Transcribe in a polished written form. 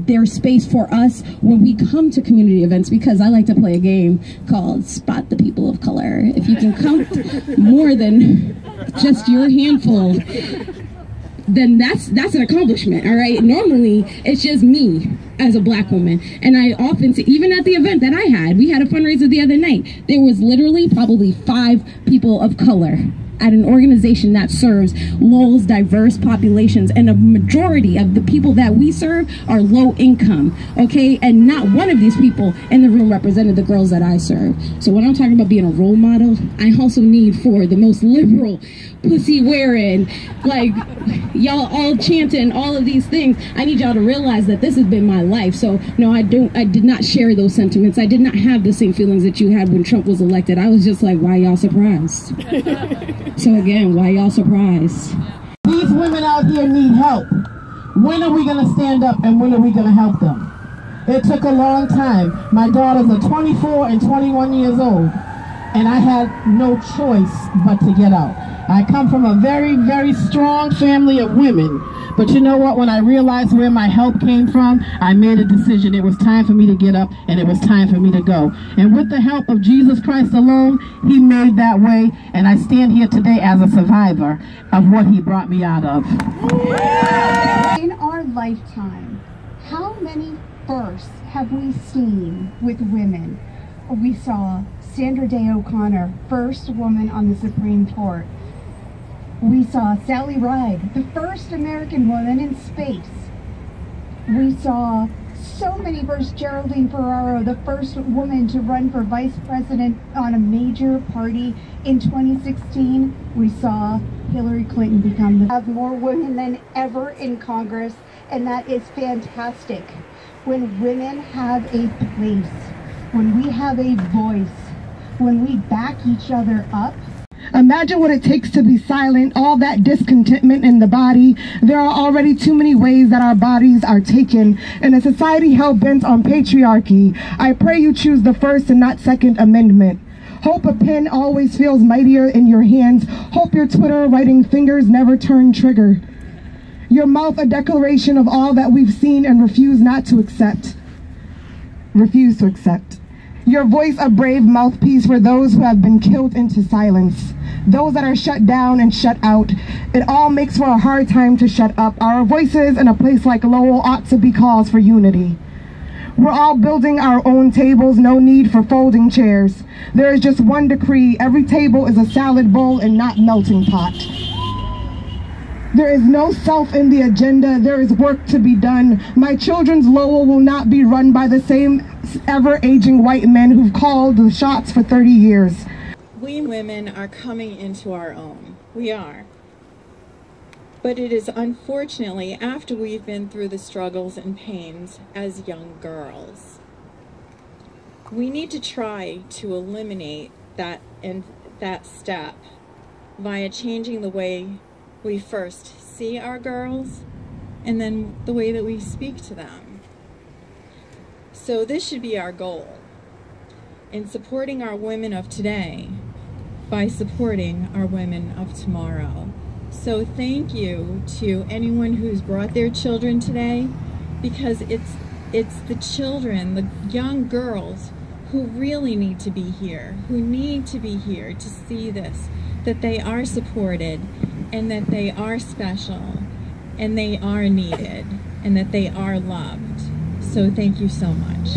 there's space for us when we come to community events, because I like to play a game called Spot the People of Color. If you can count more than just your handful, then that's an accomplishment, all right? Normally, it's just me as a black woman. And I often see, even at the event that I had, we had a fundraiser the other night, there was literally probably 5 people of color at an organization that serves Lowell's diverse populations, and a majority of the people that we serve are low income, okay? And not one of these people in the room represented the girls that I serve. So when I'm talking about being a role model, I also need for the most liberal, pussy wearing, like y'all all chanting all of these things, I need y'all to realize that this has been my life. So no, I did not share those sentiments. I did not have the same feelings that you had when Trump was elected. I was just like, why y'all surprised? So again, why y'all surprised? These women out here need help. When are we going to stand up, and when are we going to help them? It took a long time. My daughters are 24 and 21 years old, and I had no choice but to get out. I come from a very, very strong family of women. But you know what? When I realized where my help came from, I made a decision. It was time for me to get up, and it was time for me to go. And with the help of Jesus Christ alone, he made that way. And I stand here today as a survivor of what he brought me out of. In our lifetime, how many firsts have we seen with women? We saw Sandra Day O'Connor, first woman on the Supreme Court. We saw Sally Ride, the first American woman in space. We saw so many firsts. Geraldine Ferraro, the first woman to run for vice president on a major party in 2016. We saw Hillary Clinton become the... have more women than ever in Congress, and that is fantastic. When women have a place, when we have a voice, when we back each other up. Imagine what it takes to be silent, all that discontentment in the body. There are already too many ways that our bodies are taken in a society hell-bent on patriarchy. I pray you choose the First and not Second Amendment. Hope a pen always feels mightier in your hands. Hope your Twitter writing fingers never turn trigger. Your mouth a declaration of all that we've seen and refuse to accept. Your voice a brave mouthpiece for those who have been killed into silence, those that are shut down and shut out. It all makes for a hard time to shut up. Our voices in a place like Lowell ought to be cause for unity. We're all building our own tables, no need for folding chairs. There is just one decree: every table is a salad bowl and not melting pot. There is no self in the agenda. There is work to be done. My children's Lowell will not be run by the same ever-aging white men who've called the shots for 30 years. We women are coming into our own. We are. But it is unfortunately after we've been through the struggles and pains as young girls. We need to try to eliminate that step via changing the way we first see our girls, and then the way that we speak to them. So this should be our goal in supporting our women of today by supporting our women of tomorrow. So thank you to anyone who's brought their children today, because it's the children, the young girls, who really need to be here, who need to be here to see this, that they are supported, and that they are special, and they are needed, and that they are loved. So thank you so much.